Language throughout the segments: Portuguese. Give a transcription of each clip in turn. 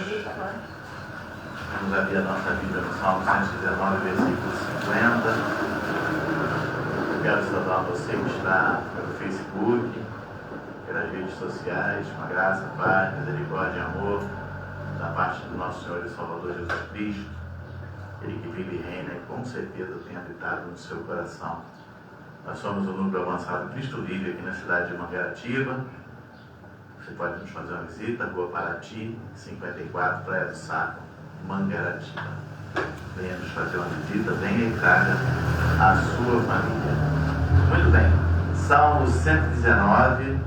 Vamos abrir a nossa Bíblia no Salmo 119, versículo 50. Eu quero saudar você que está pelo Facebook, pelas redes sociais, com a graça, paz, misericórdia e amor da parte do nosso Senhor e Salvador Jesus Cristo. Ele que vive e reina e com certeza tem habitado no seu coração. Nós somos o núcleo avançado Cristo Vive aqui na cidade de Mangaratiba. Você pode nos fazer uma visita, Rua Paraty, 54, Praia do Saco, Mangaratiba. Venha nos fazer uma visita, venha e traga a sua família. Muito bem, Salmo 119,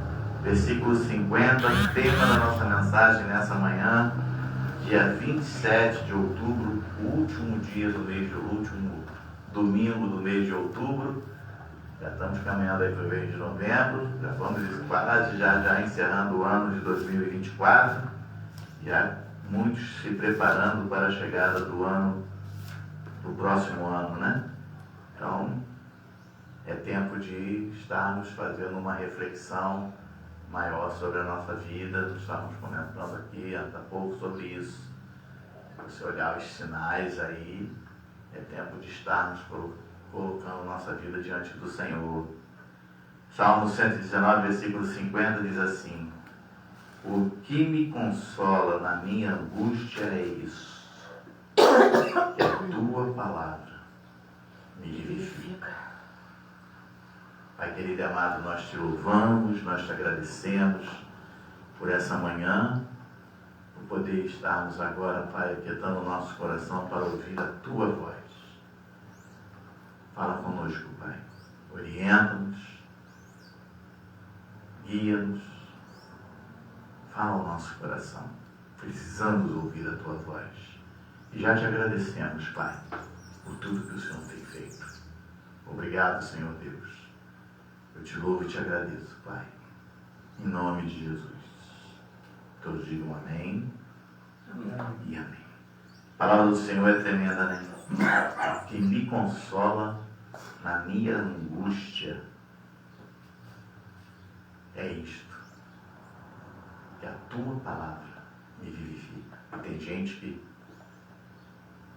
versículo 50, tema da nossa mensagem nessa manhã, dia 27 de outubro, o último dia do mês de último domingo do mês de outubro. Já estamos caminhando aí para o mês de novembro, já vamos quase já encerrando o ano de 2024, já muitos se preparando para a chegada do próximo ano, né? Então, é tempo de estarmos fazendo uma reflexão maior sobre a nossa vida. Estávamos comentando aqui há pouco sobre isso. Se você olhar os sinais aí, é tempo de estarmos colocando nossa vida diante do Senhor. Salmo 119, versículo 50 diz assim: o que me consola na minha angústia é isso, que a tua palavra me vivifica. Pai querido e amado, nós te louvamos, nós te agradecemos por essa manhã, por poder estarmos agora, Pai, aquietando o nosso coração para ouvir a tua voz. Fala conosco, Pai. Orienta-nos, guia-nos, fala ao nosso coração. Precisamos ouvir a tua voz. E já te agradecemos, Pai, por tudo que o Senhor tem feito. Obrigado, Senhor Deus. Eu te louvo e te agradeço, Pai. Em nome de Jesus. Todos digam amém. Amém. E amém. A palavra do Senhor é tremenda, né? Que me consola na minha angústia é isto, que a tua palavra me vivifica. Tem gente que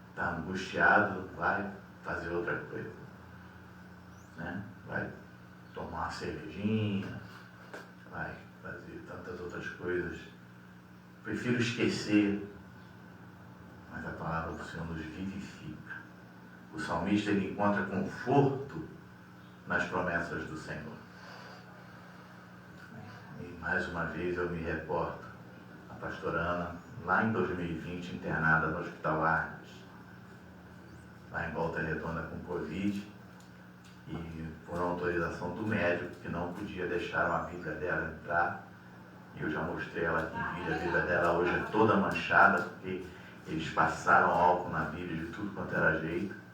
está angustiado, vai fazer outra coisa, né? Vai tomar uma cervejinha, vai fazer tantas outras coisas. Prefiro esquecer, mas a palavra do Senhor nos vivifica. O salmista, ele encontra conforto nas promessas do Senhor. E mais uma vez eu me reporto a pastora Ana, lá em 2020, internada no Hospital Arnes, lá em Volta Redonda com Covid, e por autorização do médico, que não podia deixar a Bíblia dela entrar, e eu já mostrei ela aqui em vídeo, a Bíblia dela hoje é toda manchada, porque eles passaram álcool na Bíblia de tudo quanto era jeito,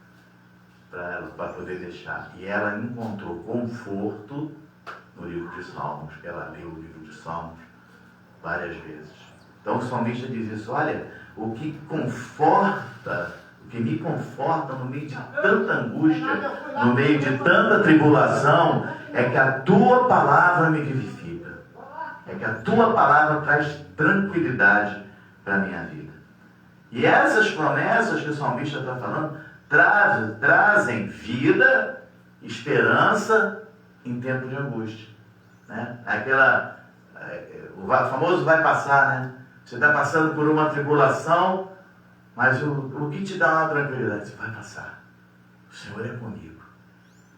para poder deixar. E ela encontrou conforto no livro de Salmos, que ela leu o livro de Salmos várias vezes. Então o salmista diz isso: olha, o que me conforta no meio de tanta angústia, no meio de tanta tribulação, é que a tua palavra me vivifica. É que a tua palavra traz tranquilidade para a minha vida. E essas promessas que o salmista está falando trazem vida, esperança em tempo de angústia, né? O famoso vai passar, né? Você está passando por uma tribulação, mas o que te dá uma tranquilidade? Você vai passar. O Senhor é comigo.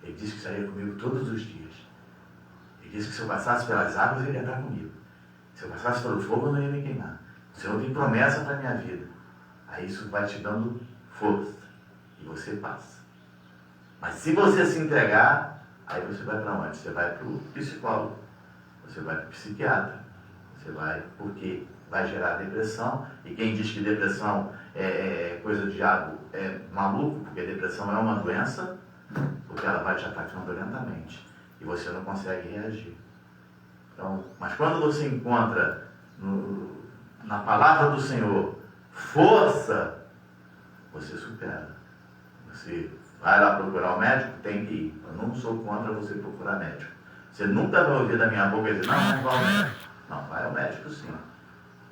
Ele disse que estaria comigo todos os dias. Ele disse que se eu passasse pelas águas, Ele ia estar comigo. Se eu passasse pelo fogo, eu não ia me queimar. O Senhor tem promessa para a minha vida. Aí isso vai te dando força. E você passa. Mas se você se entregar, aí você vai para onde? Você vai para o psicólogo. Você vai para o psiquiatra. Você vai, porque vai gerar depressão. E quem diz que depressão é coisa do diabo é maluco, porque depressão é uma doença, porque ela vai te atacando lentamente. E você não consegue reagir. Então, mas quando você encontra na palavra do Senhor força, você supera. Você vai lá procurar o médico, tem que ir. Eu não sou contra você procurar médico. Você nunca vai ouvir da minha boca dizer, não vai ao médico. Não, vai ao médico sim.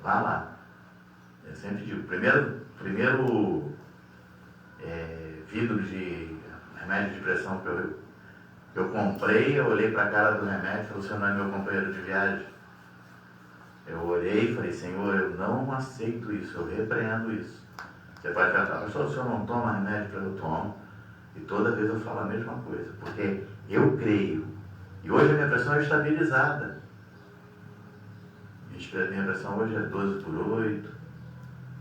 Vá lá. sempre digo, primeiro vidro de remédio de pressão que eu comprei, eu olhei para a cara do remédio e falei, você não é meu companheiro de viagem? Eu orei e falei, Senhor, eu não aceito isso, eu repreendo isso. Você pode falar, pastor, o senhor não toma remédio? Eu tomo. E toda vez eu falo a mesma coisa, porque eu creio. E hoje a minha pressão é estabilizada. Minha pressão hoje é 12/8,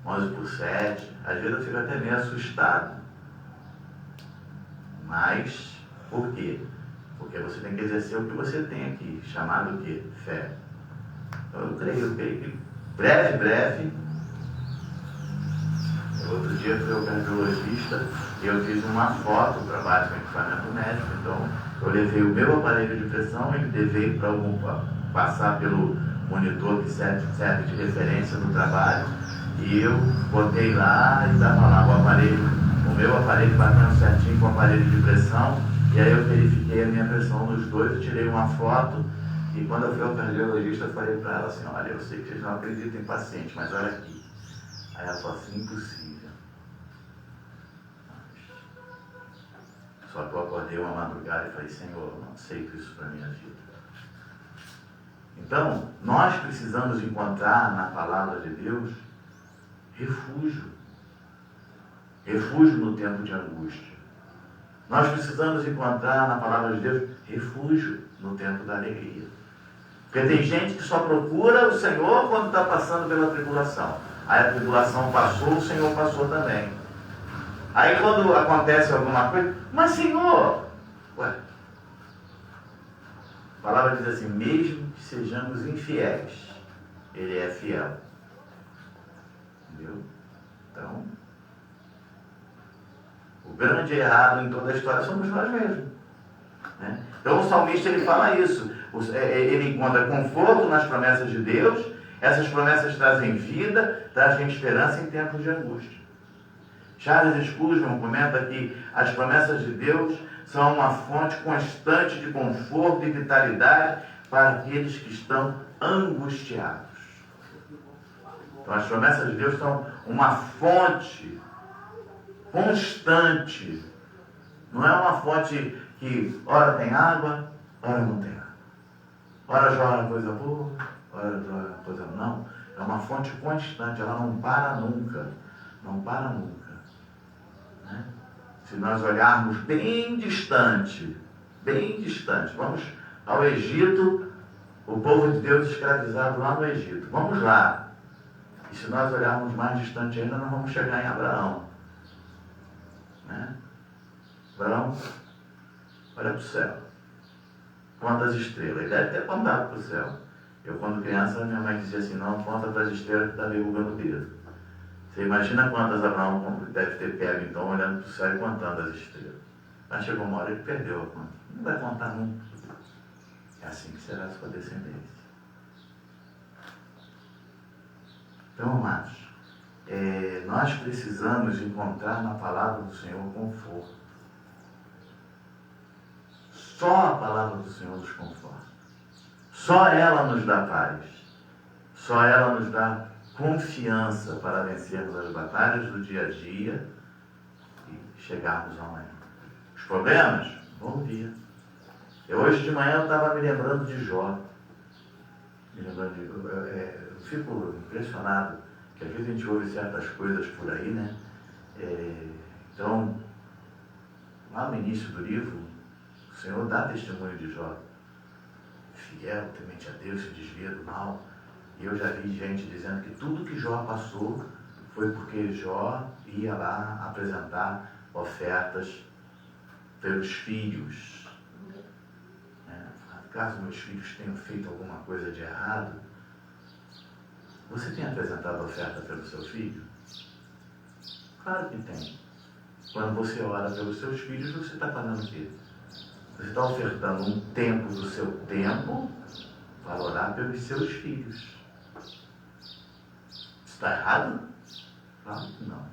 11/7. Às vezes eu fico até meio assustado. Mas, por quê? Porque você tem que exercer o que você tem aqui, chamado o quê? Fé. Então eu creio que breve. Outro dia fui ao cardiologista e eu fiz uma foto para baixo com equipamento médico. Então eu levei o meu aparelho de pressão e levei para passar pelo monitor que serve de referência no trabalho. E eu botei lá e estava lá o meu aparelho batendo certinho com o aparelho de pressão. E aí eu verifiquei a minha pressão nos dois, eu tirei uma foto. E quando eu fui ao cardiologista, eu falei para ela assim, olha, eu sei que vocês não acreditam em paciente, mas olha aqui. Aí ela falou assim, impossível. Só que eu acordei uma madrugada e falei, Senhor, eu não aceito isso para a minha vida. Então, nós precisamos encontrar na palavra de Deus refúgio. Refúgio no tempo de angústia. Nós precisamos encontrar na palavra de Deus refúgio no tempo da alegria. Porque tem gente que só procura o Senhor quando está passando pela tribulação. Aí a tribulação passou, o Senhor passou também. Aí quando acontece alguma coisa, mas Senhor, a palavra diz assim, mesmo que sejamos infiéis, Ele é fiel. Entendeu? Então, o grande errado em toda a história somos nós mesmos. Né? Então o salmista ele fala isso, ele encontra conforto nas promessas de Deus, essas promessas trazem vida, trazem esperança em tempos de angústia. Charles Spurgeon comenta que as promessas de Deus são uma fonte constante de conforto e vitalidade para aqueles que estão angustiados. Então as promessas de Deus são uma fonte constante. Não é uma fonte que ora tem água, ora não tem água. Ora joga coisa boa, ora joga coisa... Não, é uma fonte constante, ela não para nunca. Não para nunca. Né? Se nós olharmos bem distante, vamos ao Egito, o povo de Deus escravizado lá no Egito. Vamos lá. E se nós olharmos mais distante ainda, nós vamos chegar em Abraão. Né? Abraão, olha para o céu. Conta as estrelas. Ele deve ter contado para o céu. Eu, quando criança, minha mãe dizia assim, não, conta para as estrelas que está derrubando o dedo. Você imagina quantas Abraão deve ter pego, então, olhando para o céu e contando as estrelas. Mas chegou uma hora ele perdeu a conta. Não vai contar nunca. É assim que será a sua descendência. Então, amados, nós precisamos encontrar na palavra do Senhor conforto. Só a palavra do Senhor nos conforta. Só ela nos dá paz. Só ela nos dá confiança para vencermos as batalhas do dia a dia e chegarmos amanhã. Os problemas vão vir. Hoje de manhã eu estava me lembrando de Jó. Eu fico impressionado, que às vezes a gente ouve certas coisas por aí, né? Então, lá no início do livro, o Senhor dá testemunho de Jó. Fiel, temente a Deus, se desvia do mal. E eu já vi gente dizendo que tudo que Jó passou foi porque Jó ia lá apresentar ofertas pelos filhos. Caso meus filhos tenham feito alguma coisa de errado, você tem apresentado oferta pelo seu filho? Claro que tem. Quando você ora pelos seus filhos, você está fazendo o quê? Você está ofertando um tempo do seu tempo para orar pelos seus filhos. Está errado? Claro que não.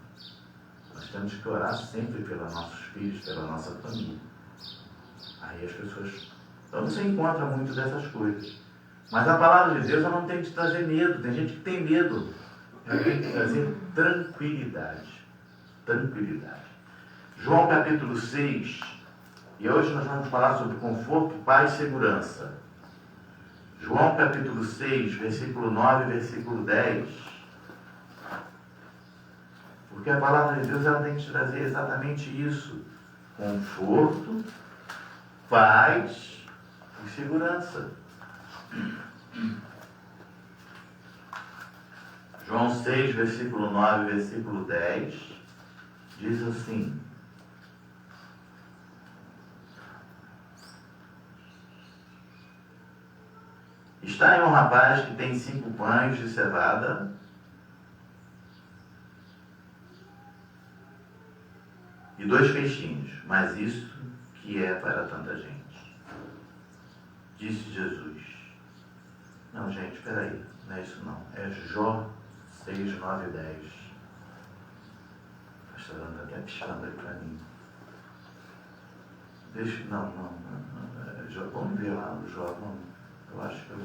Nós temos que orar sempre pelos nossos filhos, pela nossa família. Aí as pessoas... Então você encontra muito dessas coisas. Mas a palavra de Deus ela não tem que te trazer medo. Tem gente que tem medo. ela tem que trazer tranquilidade. Tranquilidade. João capítulo 6, e hoje nós vamos falar sobre conforto, paz e segurança. João capítulo 6, versículo 9 e versículo 10. Porque a palavra de Deus ela tem que trazer exatamente isso: conforto, paz e segurança. João 6, versículo 9 e versículo 10 diz assim: está aí um rapaz que tem 5 pães de cevada e 2 peixinhos, mas isso que é para tanta gente. Disse Jesus. Não, gente, espera aí, não é isso não. É Jó 6, 9 e 10. O pastor está até piscando aí para mim. Deixa, não. Jó, vamos ver lá no Jó, vamos. Eu acho que eu...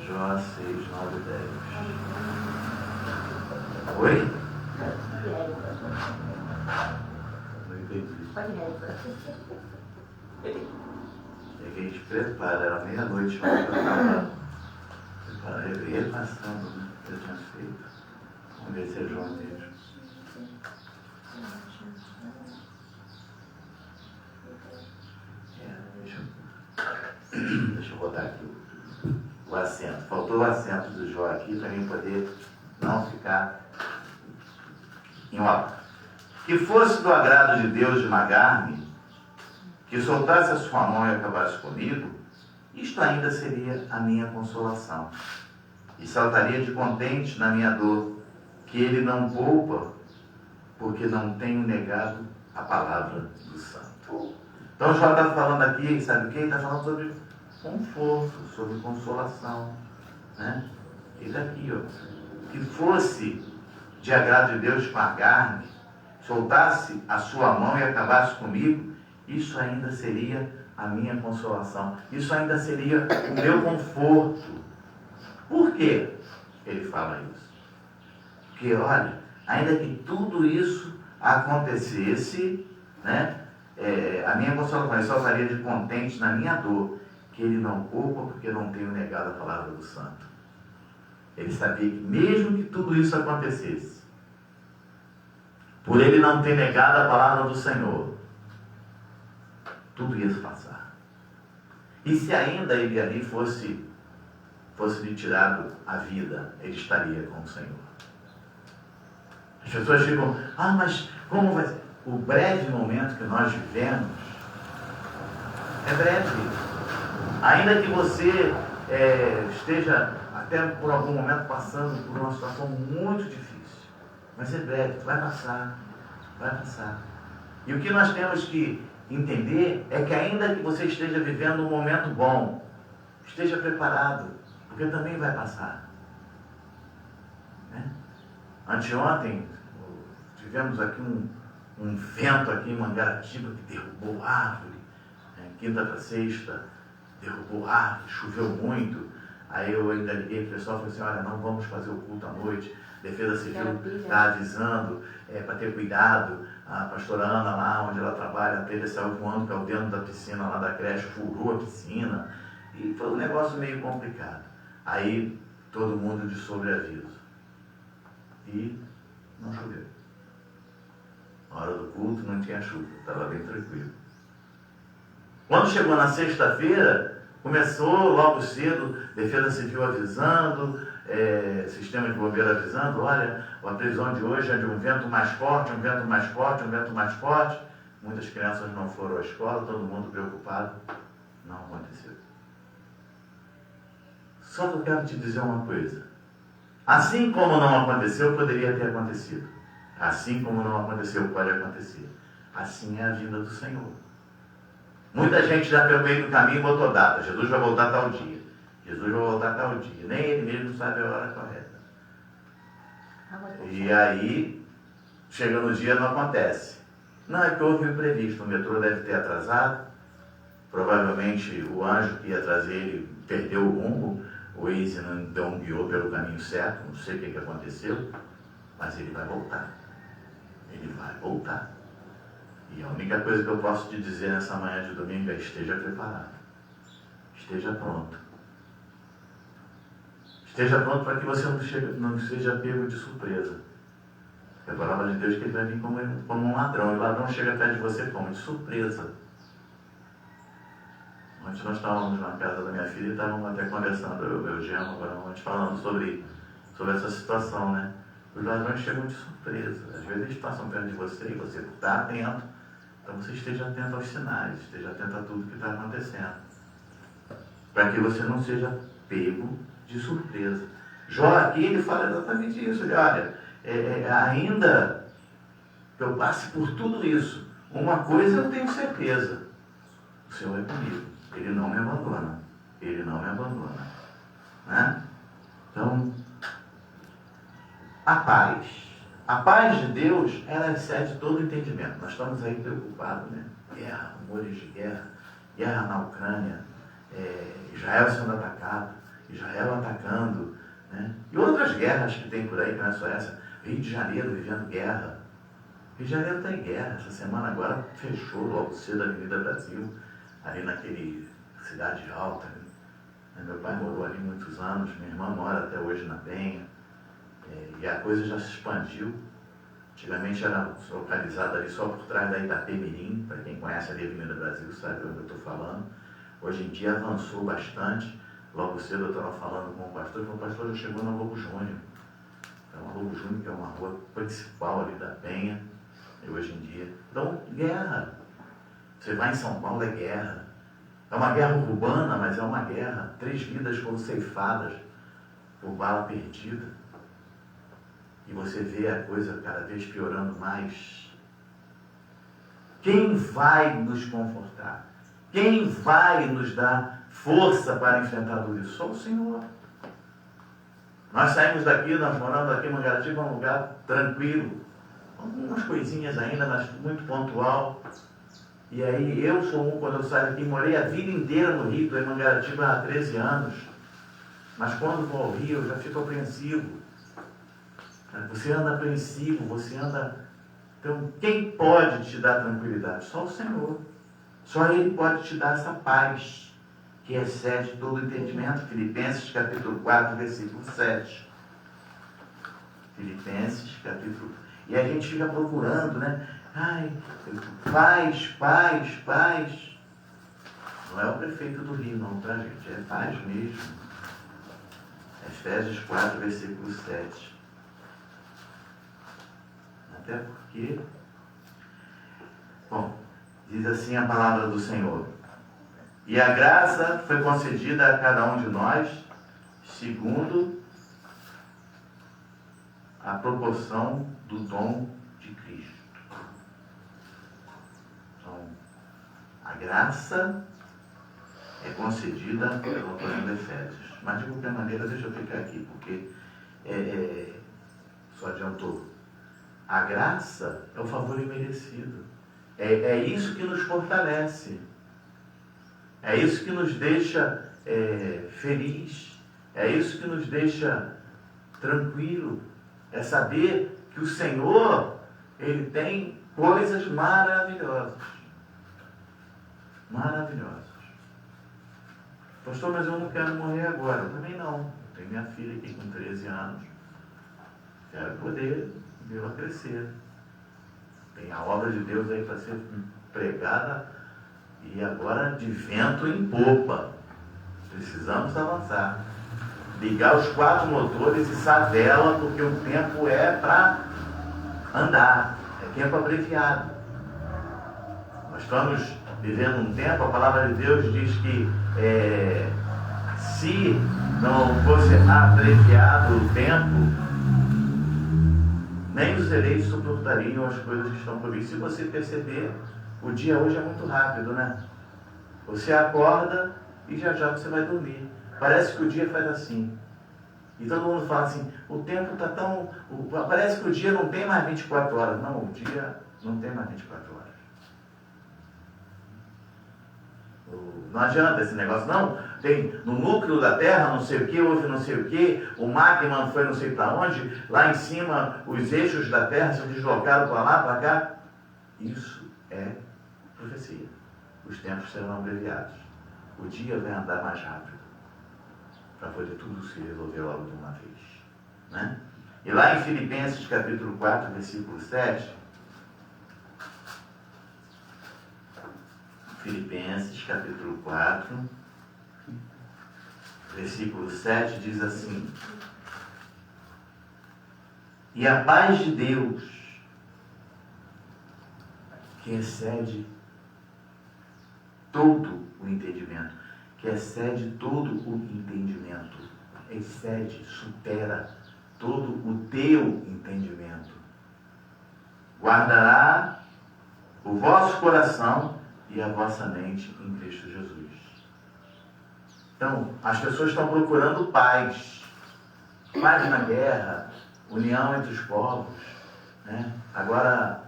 Jó 6, 9 e 10. Oi? Não entendi. Cheguei de preparo, era meia-noite, mas eu estava repassando, né? Que eu tinha feito. Vamos ver se é João mesmo. Deixa eu botar aqui o acento. Faltou o acento do Jó aqui para mim poder não ficar em ordem. Que fosse do agrado de Deus esmagar-me, que soltasse a sua mão e acabasse comigo, isto ainda seria a minha consolação. E saltaria de contente na minha dor, que ele não poupa, porque não tenho negado a palavra do Santo. Então Jó está falando aqui, sabe o que? Ele está falando sobre conforto, sobre consolação. Né? Ele está aqui, ó. Que fosse de agrado de Deus esmagar-me, soltasse a sua mão e acabasse comigo, isso ainda seria a minha consolação. Isso ainda seria o meu conforto. Por quê ele fala isso? Porque, olha, ainda que tudo isso acontecesse, né, a minha consolação, ele saltaria de contente na minha dor, que ele não poupa porque não tenho negado a palavra do Santo. Ele sabia que mesmo que tudo isso acontecesse, por ele não ter negado a palavra do Senhor, tudo ia se passar. E se ainda ele ali fosse lhe tirado a vida, ele estaria com o Senhor. As pessoas ficam, mas como vai ser? O breve momento que nós vivemos é breve. Ainda que você esteja até por algum momento passando por uma situação muito difícil, mas é breve, vai passar, vai passar. E o que nós temos que entender é que ainda que você esteja vivendo um momento bom, esteja preparado, porque também vai passar. Né? Anteontem, tivemos aqui um vento aqui em Mangaratiba que derrubou árvore, quinta para sexta, derrubou árvore, choveu muito. Aí eu ainda liguei para o pessoal e falei assim, olha, não vamos fazer o culto à noite, Defesa Civil está avisando para ter cuidado. A pastora Ana lá, onde ela trabalha, teve esse ano que é o dentro da piscina lá da creche, furou a piscina, e foi um negócio meio complicado. Aí todo mundo de sobreaviso. E não choveu. Na hora do culto não tinha chuva, estava bem tranquilo. Quando chegou na sexta-feira, começou logo cedo, Defesa Civil avisando, sistema de bombeiro avisando, olha, a previsão de hoje é de um vento mais forte, um vento mais forte, um vento mais forte. Muitas crianças não foram à escola, todo mundo preocupado. Não aconteceu. Só que eu quero te dizer uma coisa. Assim como não aconteceu, poderia ter acontecido. Assim como não aconteceu, pode acontecer. Assim é a vinda do Senhor. Muita gente já pelo meio do caminho botou data. Jesus vai voltar tal dia. Jesus vai voltar tal dia. Nem ele mesmo sabe a hora correta. E aí, chega no dia, não acontece. Não, é que houve um imprevisto. O metrô deve ter atrasado. Provavelmente o anjo que ia trazer ele perdeu o rumo, o Waze não guiou pelo caminho certo, não sei o que aconteceu, mas ele vai voltar. Ele vai voltar. E a única coisa que eu posso te dizer nessa manhã de domingo é: esteja preparado. Esteja pronto. Esteja pronto para que você não seja pego de surpresa. A palavra de Deus é que ele vai vir como um ladrão. E o ladrão chega perto de você como? De surpresa. Ontem nós estávamos na casa da minha filha e estávamos até conversando, eu e o Jean, agora ontem, falando sobre essa situação, né? Os ladrões chegam de surpresa. Às vezes eles passam perto de você e você está atento. Então você esteja atento aos sinais, esteja atento a tudo que está acontecendo. Para que você não seja pego de surpresa. Jó aqui, ele fala exatamente isso. Ele, olha, ainda que eu passe por tudo isso, uma coisa eu tenho certeza: o Senhor é comigo. Ele não me abandona. Ele não me abandona. Né? Então, a paz. A paz de Deus, ela excede todo o entendimento. Nós estamos aí preocupados, né? Guerra, rumores de guerra, guerra na Ucrânia, Israel sendo atacado, Israel atacando, né? E outras guerras que tem por aí, que não é só essa. Rio de Janeiro vivendo guerra. Rio de Janeiro está em guerra. Essa semana agora fechou logo cedo a Avenida Brasil, ali naquele Cidade Alta. Né? Meu pai morou ali muitos anos, minha irmã mora até hoje na Penha. E a coisa já se expandiu. Antigamente era localizada ali só por trás da Itapemirim. Para quem conhece ali a Avenida Brasil sabe onde eu estou falando. Hoje em dia avançou bastante. Logo cedo eu estava falando com o pastor, e o pastor já chegou na Lobo Júnior. Então a Lobo Júnior, que é uma rua principal ali da Penha, e hoje em dia. Então, guerra. Você vai em São Paulo, é guerra. É uma guerra urbana, mas é uma guerra. 3 vidas foram ceifadas por bala perdida. E você vê a coisa cada vez piorando mais. Quem vai nos confortar? Quem vai nos dar força para enfrentar tudo isso? Só o Senhor. Nós saímos daqui, nós moramos aqui em Mangaratiba, um lugar tranquilo. Algumas coisinhas ainda, mas muito pontual. E aí eu sou quando eu saio daqui, morei a vida inteira no Rio, estou em Mangaratiba há 13 anos. Mas quando vou ao Rio, eu já fico apreensivo. Você anda apreensivo, você anda... Então, quem pode te dar tranquilidade? Só o Senhor. Só Ele pode te dar essa paz que excede todo o entendimento. Filipenses capítulo 4, versículo 7. Filipenses capítulo... E a gente fica procurando, né? Ai, paz, paz, paz. Não é o prefeito do Rio, não, tá, gente? É paz mesmo. Efésios 4, versículo 7. Até porque, bom, diz assim a palavra do Senhor: e a graça foi concedida a cada um de nós segundo a proporção do dom de Cristo. Então, a graça é concedida pelo autor de Efésios. Mas de qualquer maneira, deixa eu ficar aqui, porque só adiantou. A graça é o favor imerecido. É isso que nos fortalece. É isso que nos deixa feliz. É isso que nos deixa tranquilo. É saber que o Senhor, Ele tem coisas maravilhosas. Maravilhosas. Pastor, mas eu não quero morrer agora. Eu também não. Eu tenho minha filha aqui com 13 anos. Quero poder vê-la crescer. Tem a obra de Deus aí para ser pregada e agora de vento em popa. Precisamos avançar. Ligar os 4 motores e savela, porque o tempo é para andar. É tempo abreviado. Nós estamos vivendo um tempo, a palavra de Deus diz que se não fosse abreviado o tempo, nem os eleitos suportariam as coisas que estão por vir. Se você perceber, o dia hoje é muito rápido, né? Você acorda e já você vai dormir. Parece que o dia faz assim. E todo mundo fala assim, o tempo está tão... Parece que o dia não tem mais 24 horas. Não, o dia não tem mais 24 horas. Não adianta esse negócio, não. Tem no núcleo da Terra, não sei o que, houve não sei o que, o magma foi não sei para onde, lá em cima os eixos da Terra se deslocaram para lá, para cá. Isso é profecia. Os tempos serão abreviados. O dia vai andar mais rápido, para poder tudo se resolver logo de uma vez. Né? E lá em Filipenses capítulo 4, versículo 7, Filipenses capítulo 4, versículo 7 diz assim: e a paz de Deus, que excede todo o entendimento, excede, supera todo o teu entendimento, guardará o vosso coração e a vossa mente em Cristo Jesus. Então, as pessoas estão procurando paz na guerra, união entre os povos, né? Agora,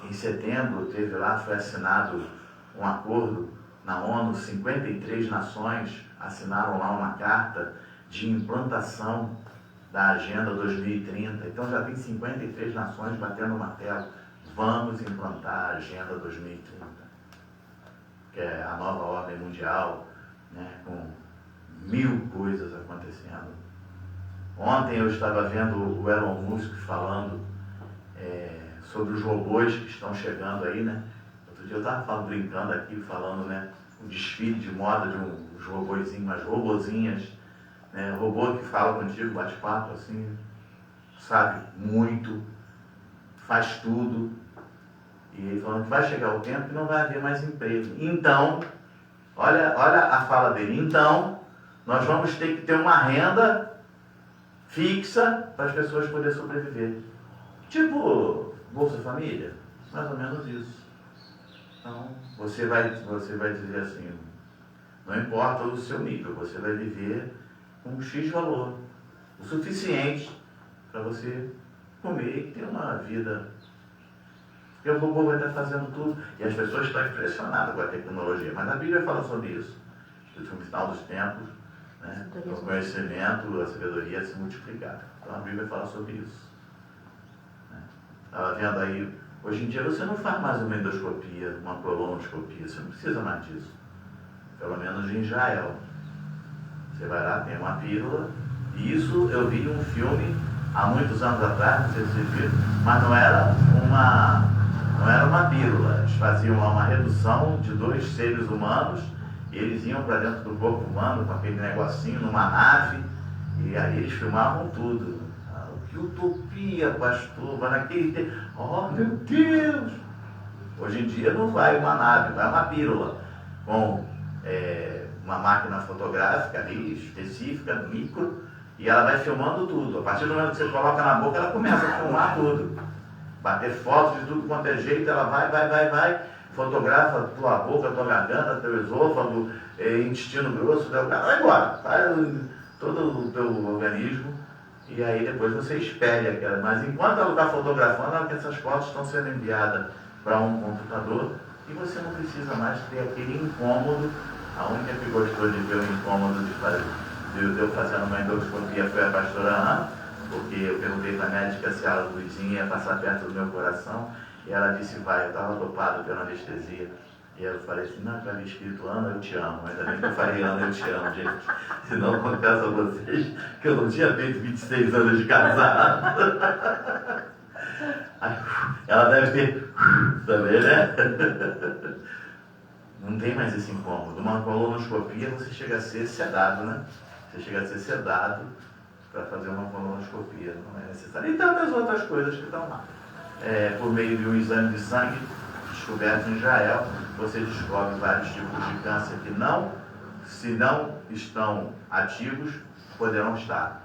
em setembro, foi assinado um acordo na ONU, 53 nações assinaram lá uma carta de implantação da Agenda 2030. Então já tem 53 nações batendo o martelo. Vamos implantar a Agenda 2030, que é a nova ordem mundial, né, com 1000 coisas acontecendo. Ontem eu estava vendo o Elon Musk falando sobre os robôs que estão chegando aí, né? Outro dia eu estava brincando aqui, falando, né, o desfile de moda de uns robozinhos, umas robozinhas, né, robô que fala contigo, bate papo assim, sabe muito, faz tudo. E ele falando que vai chegar o tempo que não vai haver mais emprego. Então, olha a fala dele. Então, nós vamos ter que ter uma renda fixa para as pessoas poderem sobreviver. Tipo Bolsa Família, mais ou menos isso. Então, você vai dizer assim, não importa o seu nível, você vai viver com um X valor, o suficiente para você comer e ter uma vida. Porque o robô vai estar fazendo tudo. E as pessoas estão impressionadas com a tecnologia. Mas a Bíblia fala sobre isso. Que no final dos tempos, né, o conhecimento, a sabedoria se multiplicar. Então a Bíblia fala sobre isso. Estava vendo aí, hoje em dia você não faz mais uma endoscopia, uma colonoscopia. Você não precisa mais disso. Pelo menos em Israel. Você vai lá, tem uma pílula. E isso eu vi um filme há muitos anos atrás, não sei se vocês viram, mas não era uma pílula. Eles faziam uma redução de 2 seres humanos e eles iam para dentro do corpo humano com aquele negocinho numa nave e aí eles filmavam tudo. Que utopia, pastor, vai naquele tempo. Oh, meu Deus! Hoje em dia não vai uma nave, vai uma pílula com uma máquina fotográfica ali, específica, micro, e ela vai filmando tudo. A partir do momento que você coloca na boca, ela começa a filmar tudo. Bater fotos de tudo quanto é jeito, ela vai, fotografa a tua boca, a tua garganta, teu esôfago, intestino grosso, vai embora, faz todo o teu organismo, e aí depois você espelha aquela. Mas enquanto ela está fotografando, essas fotos estão sendo enviadas para um computador, e você não precisa mais ter aquele incômodo. A única que gostou de ver o incômodo de eu fazendo uma endoscopia foi a pastora Ana, porque eu perguntei para a médica se a luzinha ia passar perto do meu coração, e ela disse, vai, eu estava dopado pela anestesia. E eu falei assim, não, para mim escrito, Ana, eu te amo. Ainda bem que eu falei, Ana, eu te amo, gente. Senão, confesso a vocês que eu não tinha feito 26 anos de casado. Ela deve ter também, né? Não tem mais esse incômodo. Uma colonoscopia, você chega a ser sedado, né? Você chega a ser sedado para fazer uma colonoscopia, não é necessário. E tantas outras coisas que estão lá. Por meio de um exame de sangue descoberto em Israel, você descobre vários tipos de câncer que se não estão ativos, poderão estar.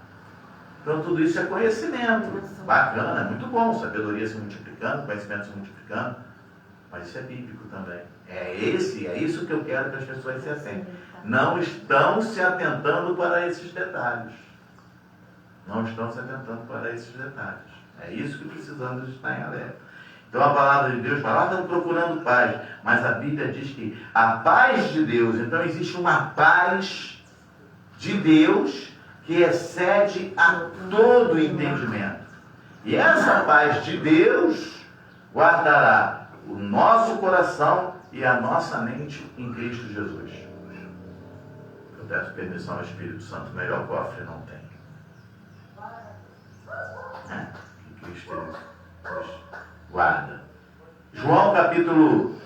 Então tudo isso é conhecimento. Bacana, é muito bom, sabedoria se multiplicando, conhecimento se multiplicando, mas isso é bíblico também. É isso que eu quero que as pessoas se atentem. Não estão se atentando para esses detalhes. Não estão se atentando para esses detalhes. É isso que precisamos estar em alerta. Então a palavra de Deus fala, estamos procurando paz, mas a Bíblia diz que a paz de Deus, então existe uma paz de Deus que excede a todo entendimento. E essa paz de Deus guardará o nosso coração e a nossa mente em Cristo Jesus. Eu peço permissão ao Espírito Santo, melhor cofre não tem. Que Cristo nos guarda. João capítulo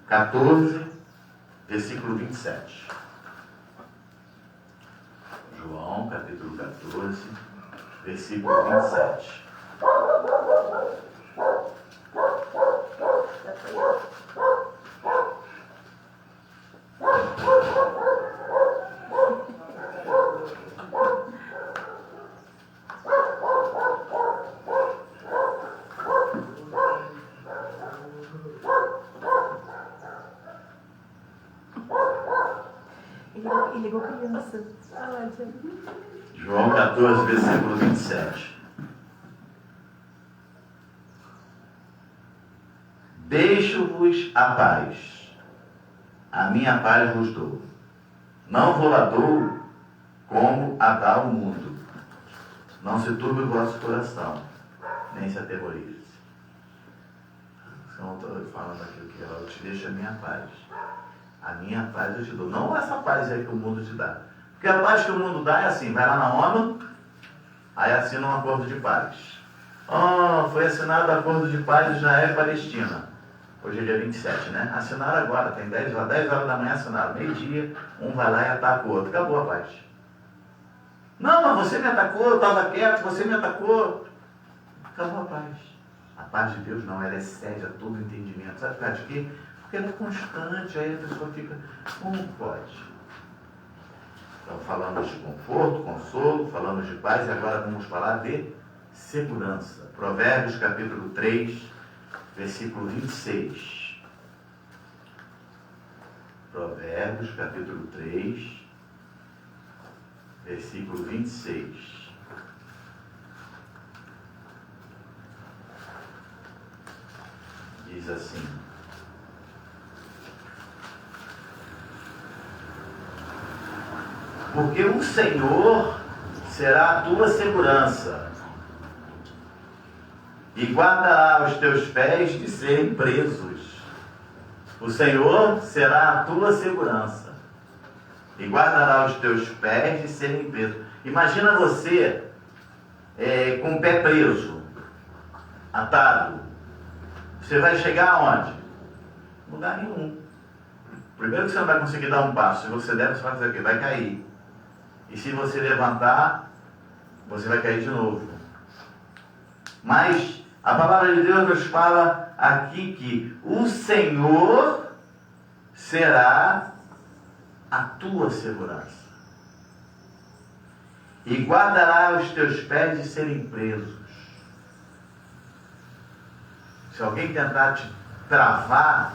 14, versículo 27. João capítulo 14, versículo 27. Ele ligou criança. João 14, versículo 27. Deixo-vos a paz, a minha paz vos dou. Não vou lá dou como a dá o mundo. Não se turbe o vosso coração, nem se aterrorize. Então, estou falando aqui que eu te deixo a minha paz. A minha paz eu te dou. Não essa paz aí que o mundo te dá. Porque a paz que o mundo dá é assim, vai lá na ONU, aí assina um acordo de paz. Foi assinado o acordo de paz Israel e Palestina. Hoje é dia 27, né? Assinaram agora, tem 10 horas da manhã assinaram. Meio-dia, um vai lá e ataca o outro. Acabou a paz. Não, mas você me atacou, eu estava quieto, você me atacou. Acabou a paz. A paz de Deus não, ela excede a todo entendimento. Sabe por causa de quê? Porque ela é constante, aí a pessoa fica, como pode? Então falamos de conforto, consolo, falamos de paz e agora vamos falar de segurança. Provérbios capítulo 3, versículo 26. Provérbios capítulo 3, versículo 26. Diz assim: porque o Senhor será a tua segurança e guardará os teus pés de serem presos. O Senhor será a tua segurança e guardará os teus pés de serem presos. Imagina você com o pé preso, atado. Você vai chegar aonde? Lugar nenhum. Primeiro que você não vai conseguir dar um passo. Se você der, você vai fazer o quê? Vai cair. E se você levantar, você vai cair de novo. Mas a palavra de Deus nos fala aqui que o Senhor será a tua segurança e guardará os teus pés de serem presos. Se alguém tentar te travar,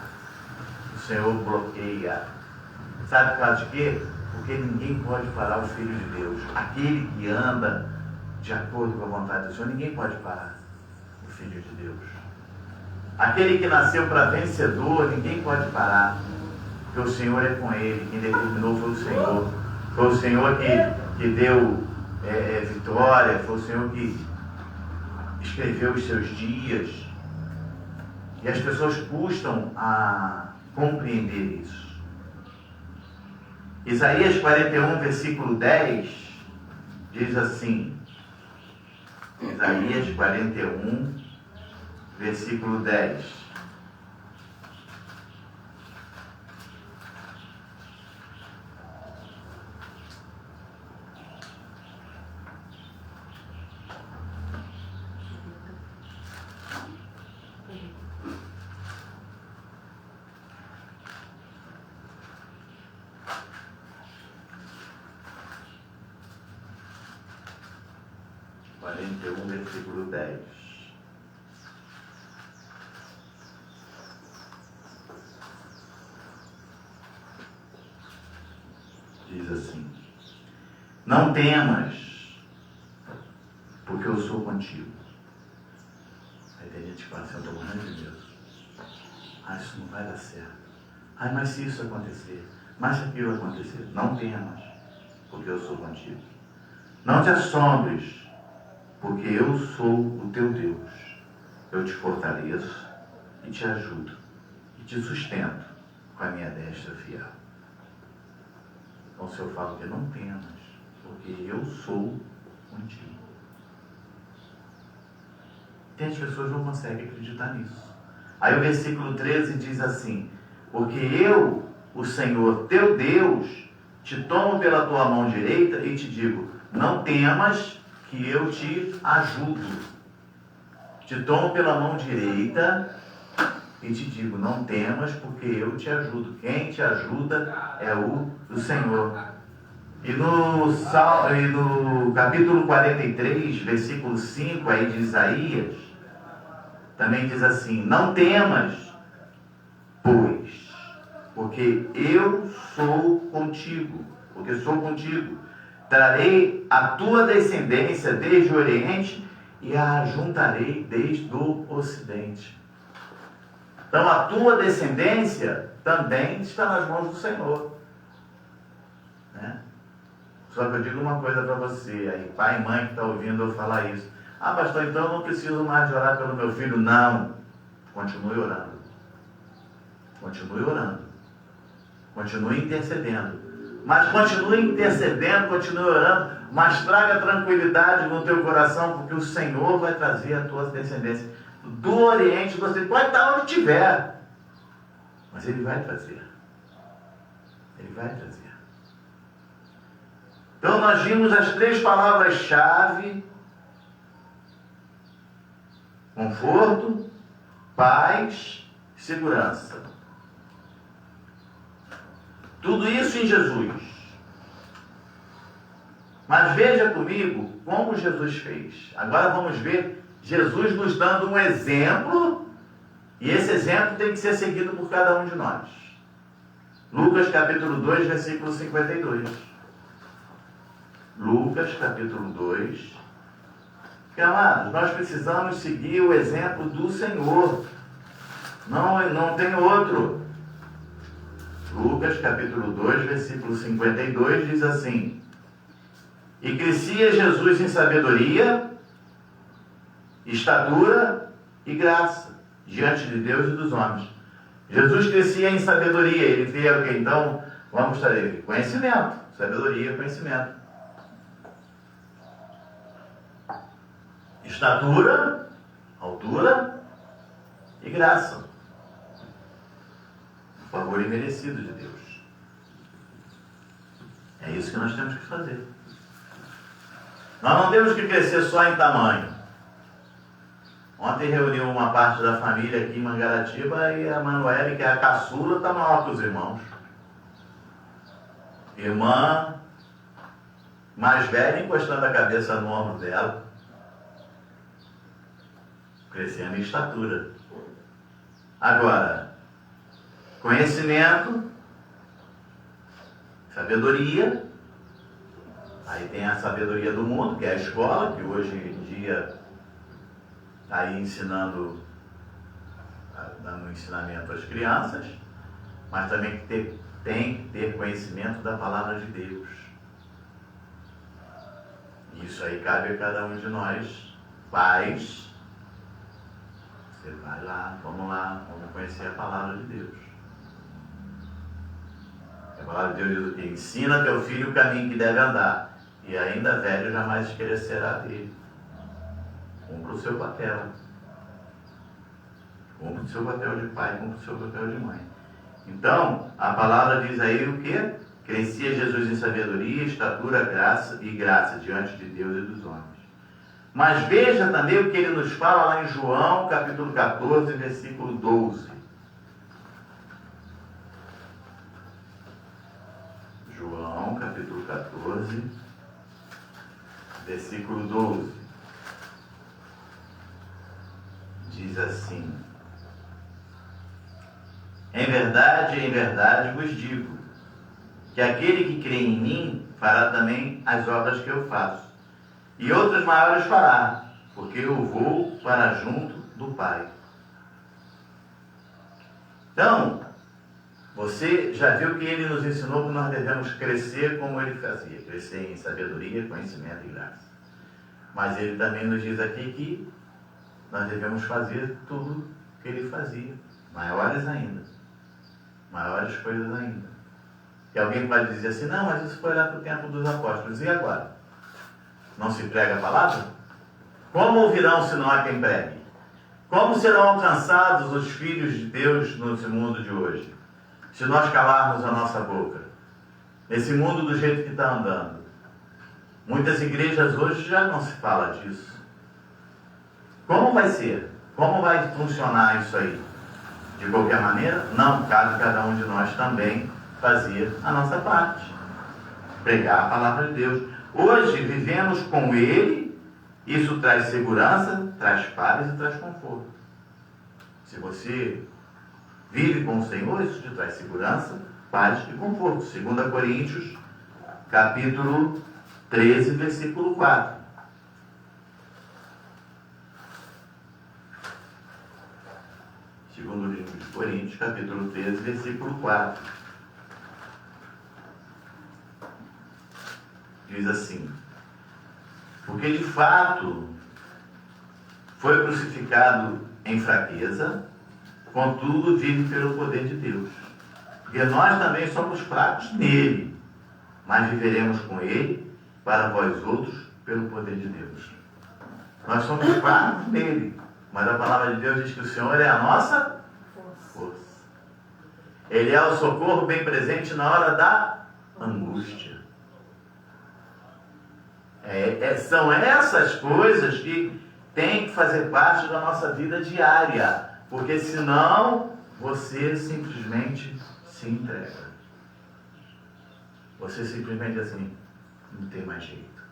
o Senhor bloqueia. Sabe por causa de quê? Porque ninguém pode parar o Filho de Deus. Aquele que anda de acordo com a vontade do Senhor, ninguém pode parar o Filho de Deus. Aquele que nasceu para vencedor, ninguém pode parar. Porque o Senhor é com ele. Quem determinou foi o Senhor. Foi o Senhor que deu vitória. Foi o Senhor que escreveu os seus dias. E as pessoas custam a compreender isso. Isaías 41, versículo 10, diz assim. Isaías 41, versículo 10. Versículo 10. Diz assim: não temas, porque eu sou contigo. Aí tem gente que fala assim, eu estou morrendo de medo. Isso não vai dar certo. Mas se isso acontecer, mas se aquilo acontecer, não temas, porque eu sou contigo. Não te assombres, porque eu sou o teu Deus. Eu te fortaleço e te ajudo e te sustento com a minha destra fiel. Então o Senhor fala que não temas, porque eu sou contigo. Tem as pessoas que não conseguem acreditar nisso. Aí o versículo 13 diz assim, porque eu, o Senhor teu Deus, te tomo pela tua mão direita e te digo, não temas que eu te ajudo. Te tomo pela mão direita e te digo, não temas porque eu te ajudo. Quem te ajuda é o Senhor. E no capítulo 43, versículo 5 aí de Isaías, também diz assim, não temas, pois, porque eu sou contigo, trarei a tua descendência desde o Oriente e a ajuntarei desde o Ocidente. Então a tua descendência também está nas mãos do Senhor. Né? Só que eu digo uma coisa para você, aí, pai e mãe que está ouvindo eu falar isso. Pastor, então eu não preciso mais de orar pelo meu filho. Não. Continue orando. Continue orando. Continue intercedendo. Mas continue intercedendo, continue orando, mas traga tranquilidade no teu coração, porque o Senhor vai trazer a tua descendência. Do Oriente, você pode estar onde estiver, mas Ele vai trazer. Ele vai trazer. Então nós vimos as 3 palavras-chave: conforto, paz, segurança. Tudo isso em Jesus. Mas veja comigo como Jesus fez. Agora vamos ver Jesus nos dando um exemplo, e esse exemplo tem que ser seguido por cada um de nós. Lucas capítulo 2, versículo 52. Lucas capítulo 2. Porque, amados, nós precisamos seguir o exemplo do Senhor. Não tem outro. Lucas capítulo 2, versículo 52 diz assim: e crescia Jesus em sabedoria, estatura e graça diante de Deus e dos homens. Jesus crescia em sabedoria. Ele tinha o que? Então, vamos trazer conhecimento. Sabedoria, conhecimento. Estatura, altura e graça. Favor imerecido de Deus. É isso que nós temos que fazer. Nós não temos que crescer só em tamanho. Ontem reuniu uma parte da família aqui em Mangaratiba e a Manuele, que é a caçula, está maior que os irmãos. Irmã mais velha encostando a cabeça no ombro dela. Crescendo em estatura. Agora, conhecimento, sabedoria, aí tem a sabedoria do mundo, que é a escola, que hoje em dia está aí ensinando, dando ensinamento às crianças, mas também tem que ter conhecimento da palavra de Deus. Isso aí cabe a cada um de nós, pais. Você vai lá, vamos conhecer a palavra de Deus. A palavra de Deus diz o quê? Ensina teu filho o caminho que deve andar, e ainda velho jamais esquecerá dele. Cumpra o seu papel. Cumpra o seu papel de pai, cumpra o seu papel de mãe. Então, a palavra diz aí o quê? Crescia Jesus em sabedoria, estatura, graça diante de Deus e dos homens. Mas veja também o que ele nos fala lá em João, capítulo 14, versículo 12. João, capítulo 14, versículo 12. Diz assim: em verdade vos digo, que aquele que crê em mim fará também as obras que eu faço, e outras maiores fará, porque eu vou para junto do Pai. Então, você já viu que ele nos ensinou que nós devemos crescer como ele fazia, crescer em sabedoria, conhecimento e graça. Mas ele também nos diz aqui que nós devemos fazer tudo que ele fazia, maiores ainda, maiores coisas ainda. E alguém pode dizer assim, não, mas isso foi lá para o tempo dos apóstolos, e agora? Não se prega a palavra? Como ouvirão se não há quem pregue? Como serão alcançados os filhos de Deus nesse mundo de hoje? Se nós calarmos a nossa boca, nesse mundo do jeito que está andando. Muitas igrejas hoje já não se fala disso. Como vai ser? Como vai funcionar isso aí? De qualquer maneira, não cabe cada um de nós também fazer a nossa parte. Pregar a palavra de Deus. Hoje vivemos com Ele, isso traz segurança, traz paz e traz conforto. Se você vive com o Senhor, isso te traz segurança, paz e conforto. 2 Coríntios, capítulo 13, versículo 4. Segundo livro de Coríntios, capítulo 13, versículo 4. Diz assim: porque de fato foi crucificado em fraqueza, contudo vive pelo poder de Deus. Porque nós também somos fracos nele, mas viveremos com ele para vós outros pelo poder de Deus. Nós somos fracos nele, mas a palavra de Deus diz que o Senhor é a nossa força. Ele é o socorro bem presente na hora da angústia. São essas coisas que têm que fazer parte da nossa vida diária, porque senão você simplesmente se entrega. Você simplesmente assim, não tem mais jeito.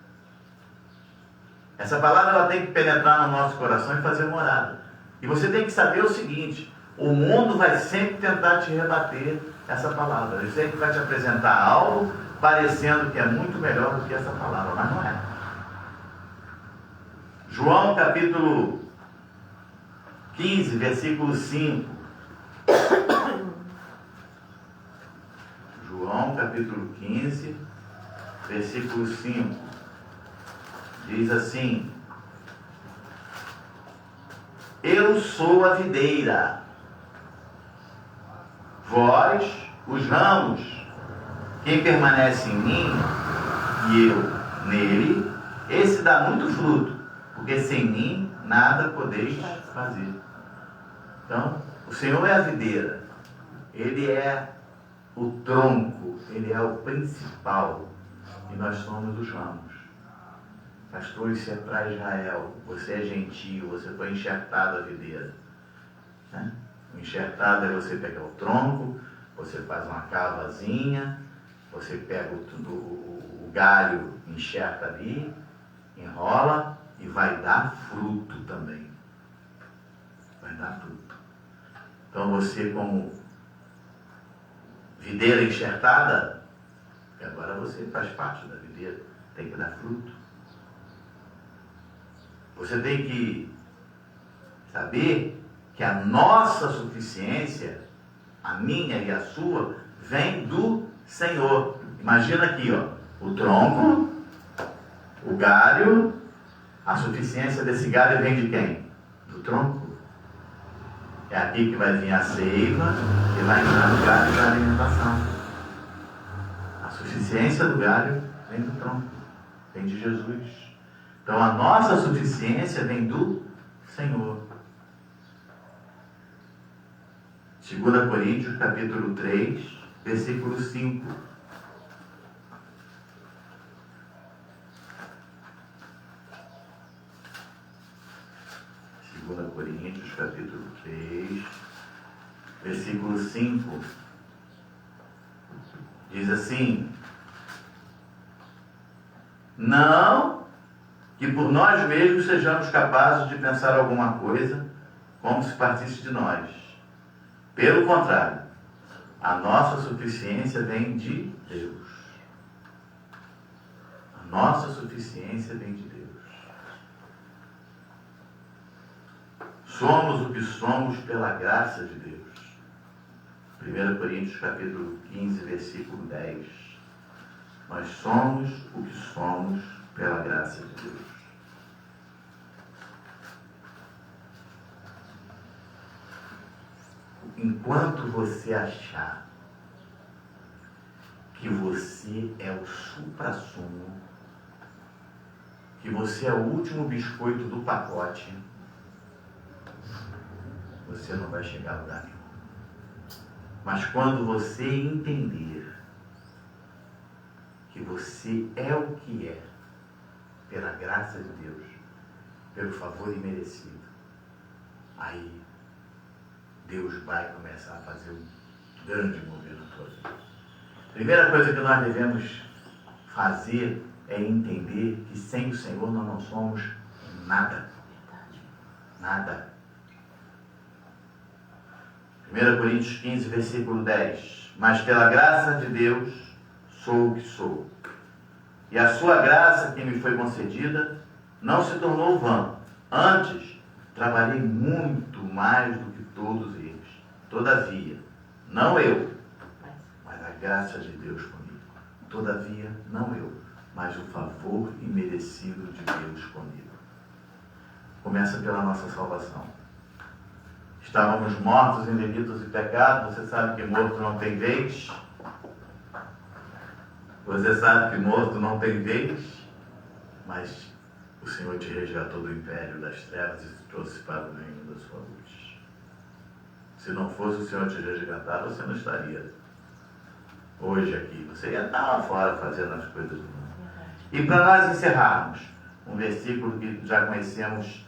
Essa palavra ela tem que penetrar no nosso coração e fazer morada. E você tem que saber o seguinte: o mundo vai sempre tentar te rebater essa palavra. Ele sempre vai te apresentar algo parecendo que é muito melhor do que essa palavra, mas não é. João capítulo 15, versículo 5. João capítulo 15, versículo 5. Diz assim: eu sou a videira, vós os ramos. Quem permanece em mim e eu nele, esse dá muito fruto, porque sem mim nada podeis fazer. Então, o Senhor é a videira, Ele é o tronco, Ele é o principal, e nós somos os ramos. Pastor, isso é para Israel, você é gentil, você foi enxertado a videira. Né? O enxertado é você pegar o tronco, você faz uma cavazinha, você pega o galho, enxerta ali, enrola e vai dar fruto também. Vai dar fruto. Então você, como videira enxertada, agora você faz parte da videira, tem que dar fruto. Você tem que saber que a nossa suficiência, a minha e a sua, vem do Senhor. Imagina aqui, ó, o tronco, o galho, a suficiência desse galho vem de quem? Do tronco. É aqui que vai vir a seiva e vai entrar no galho da alimentação. A suficiência do galho vem do tronco, vem de Jesus. Então a nossa suficiência vem do Senhor. 2 Coríntios capítulo 3, versículo 5. 2 Coríntios capítulo 3, versículo 5. Diz assim: não que por nós mesmos sejamos capazes de pensar alguma coisa como se partisse de nós. Pelo contrário, a nossa suficiência vem de Deus. A nossa suficiência vem de Deus. Somos o que somos pela graça de Deus. 1 Coríntios capítulo 15, versículo 10. Nós somos o que somos pela graça de Deus. Enquanto você achar que você é o suprassumo, que você é o último biscoito do pacote, você não vai chegar a lugar nenhum. Mas quando você entender que você é o que é, pela graça de Deus, pelo favor imerecido, aí Deus vai começar a fazer um grande mover na tua vida. Primeira coisa que nós devemos fazer é entender que sem o Senhor nós não somos nada. Nada. 1 Coríntios 15, versículo 10. Mas pela graça de Deus sou o que sou. E a sua graça que me foi concedida não se tornou vã. Antes, trabalhei muito mais do que todos eles. Todavia, não eu, mas a graça de Deus comigo. Todavia, não eu, mas o favor imerecido de Deus comigo. Começa pela nossa salvação. Estávamos mortos em delitos e pecados. Você sabe que morto não tem vez. Você sabe que morto não tem vez. Mas o Senhor te resgatou do império das trevas e te trouxe para o reino da sua luz. Se não fosse o Senhor te resgatar, você não estaria hoje aqui. Você ia estar lá fora fazendo as coisas do mundo. E para nós encerrarmos, um versículo que já conhecemos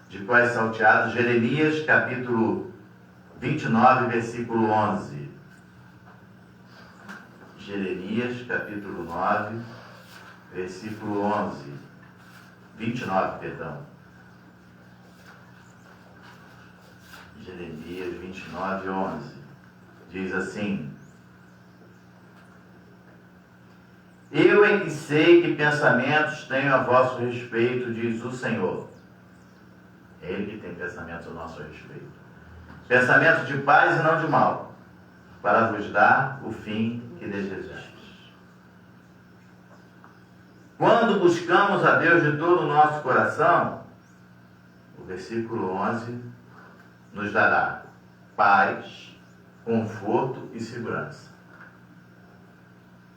de quais salteados, Jeremias capítulo 29, versículo 11. Jeremias capítulo 9, versículo 11. 29, perdão. Jeremias 29, 11. Diz assim: Eu é que sei que pensamentos tenho a vosso respeito, diz o Senhor. Ele que tem pensamentos a nosso respeito. Pensamentos de paz e não de mal, para vos dar o fim que desejais. Quando buscamos a Deus de todo o nosso coração, o versículo 11 nos dará paz, conforto e segurança.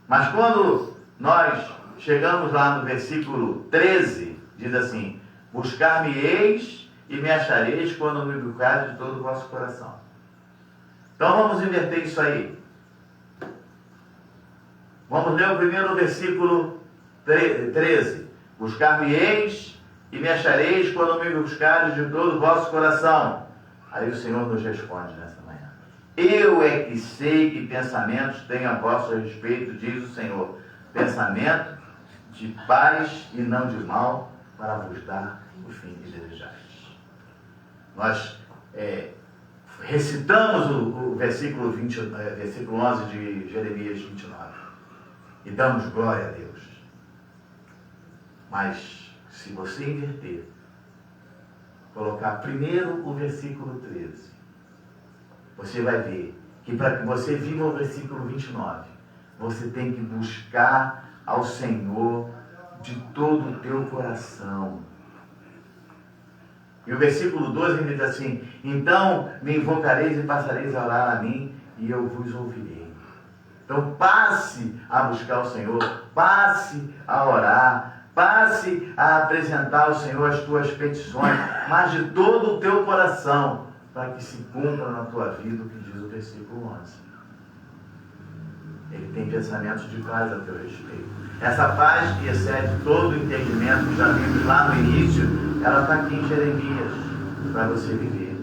Mas quando nós chegamos lá no versículo 13, diz assim: buscar-me-eis e me achareis quando me buscardes de todo o vosso coração. Então vamos inverter isso aí. Vamos ler o primeiro versículo 13. Buscar-me-eis e me achareis quando me buscardes de todo o vosso coração. Aí o Senhor nos responde nessa manhã: eu é que sei que pensamentos tenho a vosso respeito, diz o Senhor. Pensamento de paz e não de mal, para vos dar o fim que desejais. Nós recitamos o versículo 11 de Jeremias 29 e damos glória a Deus. Mas se você inverter, colocar primeiro o versículo 13, você vai ver que para que você viva o versículo 29, você tem que buscar ao Senhor de todo o teu coração. E o versículo 12 ele diz assim: então me invocareis e passareis a orar a mim, e eu vos ouvirei. Então passe a buscar o Senhor, passe a orar, passe a apresentar ao Senhor as tuas petições, mas de todo o teu coração, para que se cumpra na tua vida o que diz o versículo 11. Ele tem pensamentos de paz a teu respeito. Essa paz que excede todo o entendimento que já vimos lá no início, ela está aqui em Jeremias, para você viver.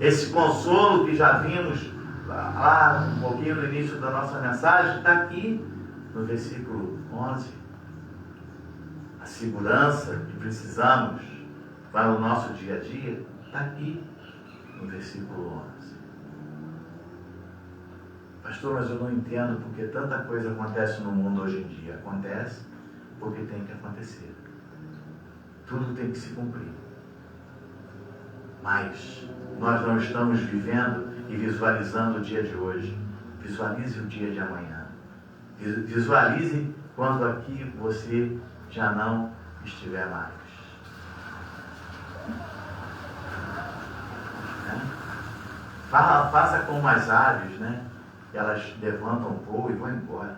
Esse consolo que já vimos lá um pouquinho no início da nossa mensagem, está aqui no versículo 11. A segurança que precisamos para o nosso dia a dia, está aqui no versículo 11. Pastor, mas eu não entendo porque tanta coisa acontece no mundo hoje em dia. Acontece porque tem que acontecer. Tudo tem que se cumprir. Mas nós não estamos vivendo e visualizando o dia de hoje. Visualize o dia de amanhã. Visualize quando aqui você já não estiver mais. Faça como as aves, né? Elas levantam o voo e vão embora.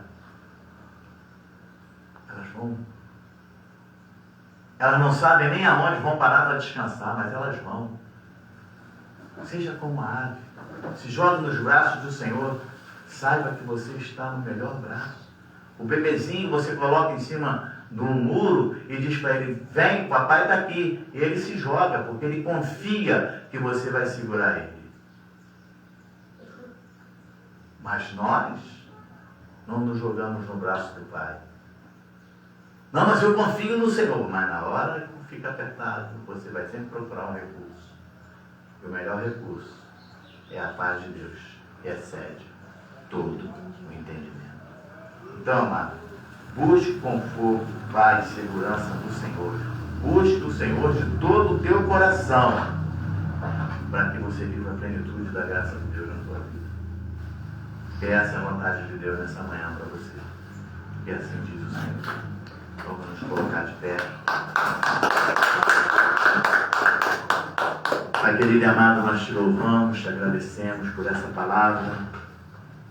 Elas não sabem nem aonde vão parar para descansar, mas elas vão. Seja como a ave. Se jogue nos braços do Senhor. Saiba que você está no melhor braço. O bebezinho você coloca em cima do muro e diz para ele: vem, papai está aqui. E ele se joga, porque ele confia que você vai segurar ele. Mas nós não nos jogamos no braço do Pai. Não, mas eu confio no Senhor. Mas na hora que fica apertado, você vai sempre procurar um recurso. E o melhor recurso é a paz de Deus, que excede todo o entendimento. Então, amado, busque conforto, paz e segurança do Senhor. Busque o Senhor de todo o teu coração, para que você viva a plenitude da graça de Deus na tua vida. Que essa é a vontade de Deus nessa manhã para você. E assim diz o Senhor. Vamos nos colocar de pé. Pai querido e amado, nós te louvamos, te agradecemos por essa palavra.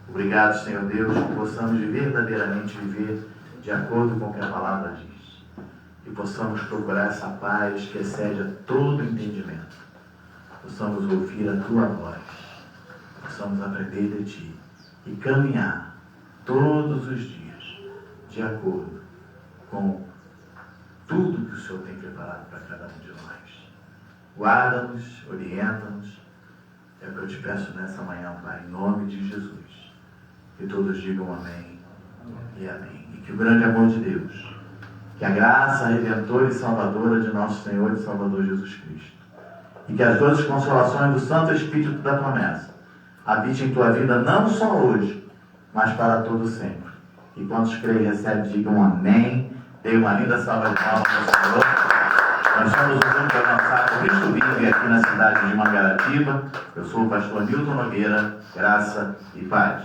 Obrigado, Senhor Deus, que possamos verdadeiramente viver de acordo com o que a palavra diz. Que possamos procurar essa paz que excede a todo entendimento. Possamos ouvir a tua voz. Possamos aprender de ti. E caminhar todos os dias de acordo com tudo que o Senhor tem preparado para cada um de nós. Guarda-nos, orienta-nos. É o que eu te peço nessa manhã, Pai, em nome de Jesus. Que todos digam amém e amém. E que o grande amor de Deus, que a graça redentora e salvadora de nosso Senhor e Salvador Jesus Cristo, e que as doces consolações do Santo Espírito da promessa habite em tua vida não só hoje, mas para todo sempre. E quantos creem e recebem, digam amém. Dê uma linda salva de palmas ao Senhor. Nós somos o grupo avançado Cristo Vive aqui na cidade de Mangaratiba. Eu sou o pastor Nilton Nogueira. Graça e paz.